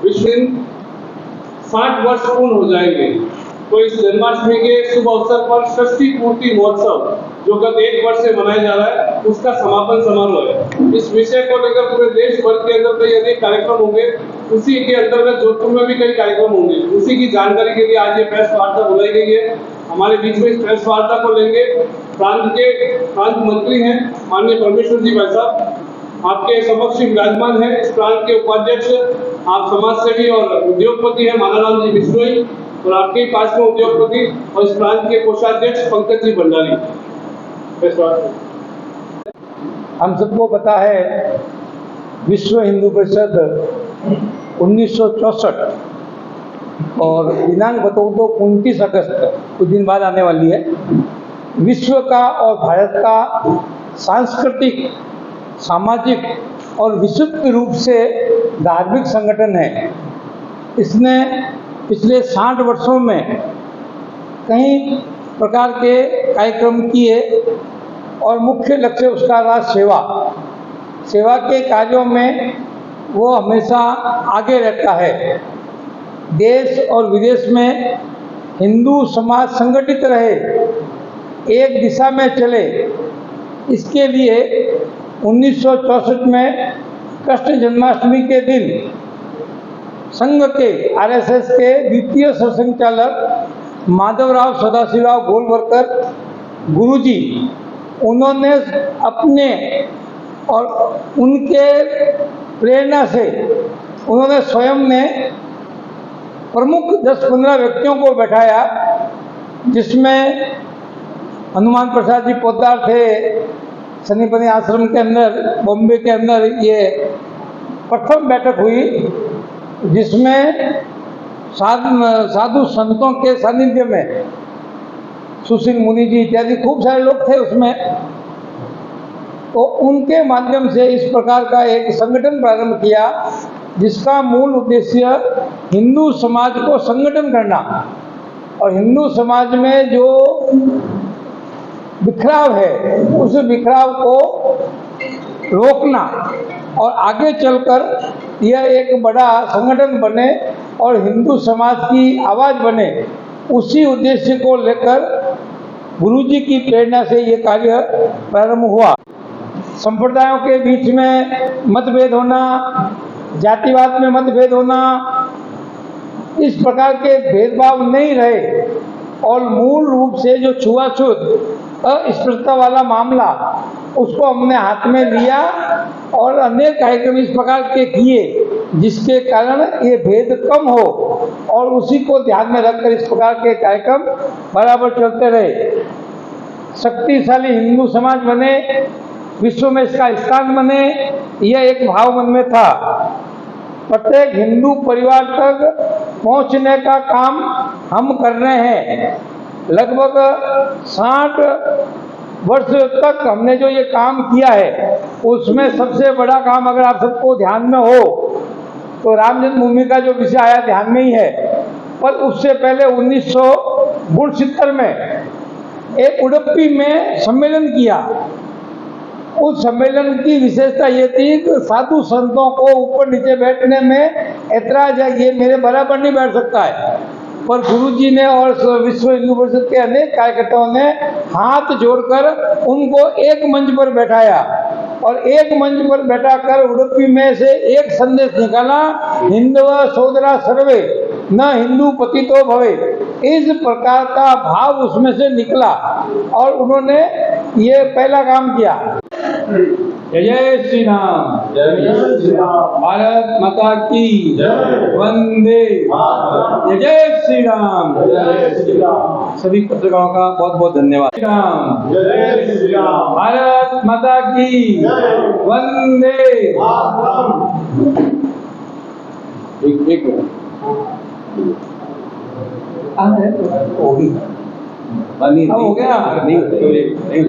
विश्व दिन 60 वर्ष पूर्ण हो जाएंगे। तो इस जन्माष्टमी के शुभ अवसर पर षष्ठी पूर्ति महोत्सव जो गत 1 वर्ष से मनाया जा रहा है, उसका समापन समारोह है। इस विषय को लेकर पूरे देश भर के अंदर कई अनेक कार्यक्रम होंगे। उसी के अंतर्गत जोधपुर में भी कई कार्यक्रम होंगे। उसी की जानकारी के लिए आज ये प्रेस वार्ता बुलाई गई है। हमारे बीच में इस प्रेस वार्ता को लेंगे प्रांत मंत्री हैं माननीय परमेश्वर जी भाई साहब, आपके समक्ष विराजमान है इस प्रांत के उपाध्यक्ष, आप समाज सेवी और उद्योगपति हैं मानाराम जी बिश्नोई, और आपके पास में उद्योगपति और इस प्रांत के कोषाध्यक्ष पंकज जी भंडारी। हम सबको पता है विश्व हिंदू परिषद 1964 और दिनांक बताऊँ तो 29 अगस्त कुछ दिन बाद आने वाली है। विश्व का और भारत का सांस्कृतिक, सामाजिक और विशुद्ध रूप से धार्मिक संगठन है। इसने पिछले 60 वर्षों में कई प्रकार के कार्यक्रम किए और मुख्य लक्ष्य उसका रहा सेवा। सेवा के कार्यों में वो हमेशा आगे रहता है। देश और विदेश में हिंदू समाज संगठित रहे, एक दिशा में चले, इसके लिए 1964 में कृष्ण जन्माष्टमी के दिन संघ के आरएसएस के द्वितीय सरसंघचालक माधवराव सदाशिवराव गोलवलकर गुरुजी, उन्होंने अपने और उनके प्रेरणा से उन्होंने स्वयं ने प्रमुख 10-15 व्यक्तियों को बैठाया, जिसमें हनुमान प्रसाद जी पोद्दार थे। सनीपनी आश्रम के अंदर बॉम्बे के अंदर ये प्रथम बैठक हुई, जिसमें साधु संतों के सानिध्य में सुशील मुनि जी इत्यादि खूब सारे लोग थे उसमें। तो उनके माध्यम से इस प्रकार का एक संगठन प्रारंभ किया, जिसका मूल उद्देश्य हिंदू समाज को संगठन करना और हिंदू समाज में जो बिखराव है उस बिखराव को रोकना और आगे चलकर यह एक बड़ा संगठन बने और हिंदू समाज की आवाज़ बने। उसी उद्देश्य को लेकर गुरुजी की प्रेरणा से ये कार्य प्रारंभ हुआ। संप्रदायों के बीच में मतभेद होना, जातिवाद में मतभेद होना, इस प्रकार के भेदभाव नहीं रहे और मूल रूप से जो छुआछूत अस्पृश्यता वाला मामला उसको हमने हाथ में लिया और अनेक कार्यक्रम इस प्रकार के किए, जिसके कारण ये भेद कम हो और उसी को ध्यान में रखकर इस प्रकार के कार्यक्रम बराबर चलते रहे। शक्तिशाली हिंदू समाज बने, विश्व में इसका स्थान बने, यह एक भाव मन में था। प्रत्येक हिंदू परिवार तक पहुंचने का काम हम कर रहे हैं। लगभग 60 वर्ष तक हमने जो ये काम किया है, उसमें सबसे बड़ा काम अगर आप सबको ध्यान में हो तो राम जन्मभूमि का जो विषय आया ध्यान में ही है। पर उससे पहले 1969 में एक उडुपी में सम्मेलन किया। उस सम्मेलन की विशेषता ये थी कि साधु संतों को ऊपर नीचे बैठने में ऐतराज है, ये मेरे बराबर नहीं बैठ सकता है। पर गुरुजी ने और विश्व हिंदू परिषद के अनेक कार्यकर्ताओं ने हाथ जोड़कर उनको एक मंच पर बैठाया और एक मंच पर बैठाकर उडुपी में से एक संदेश निकाला, हिंदव सोदरा सर्वे न हिंदू पतितो भवे। इस प्रकार का भाव उसमें से निकला और उन्होंने ये पहला काम किया। जय जय श्री राम, जय श्री राम, भारत माता की जय, वंदे मातरम, जय जय श्री राम, जय श्री राम। सभी पत्रकारों का बहुत बहुत धन्यवाद। श्री राम, जय श्री राम, भारत माता की जय, वंदे मातरम। एक हो गया नहीं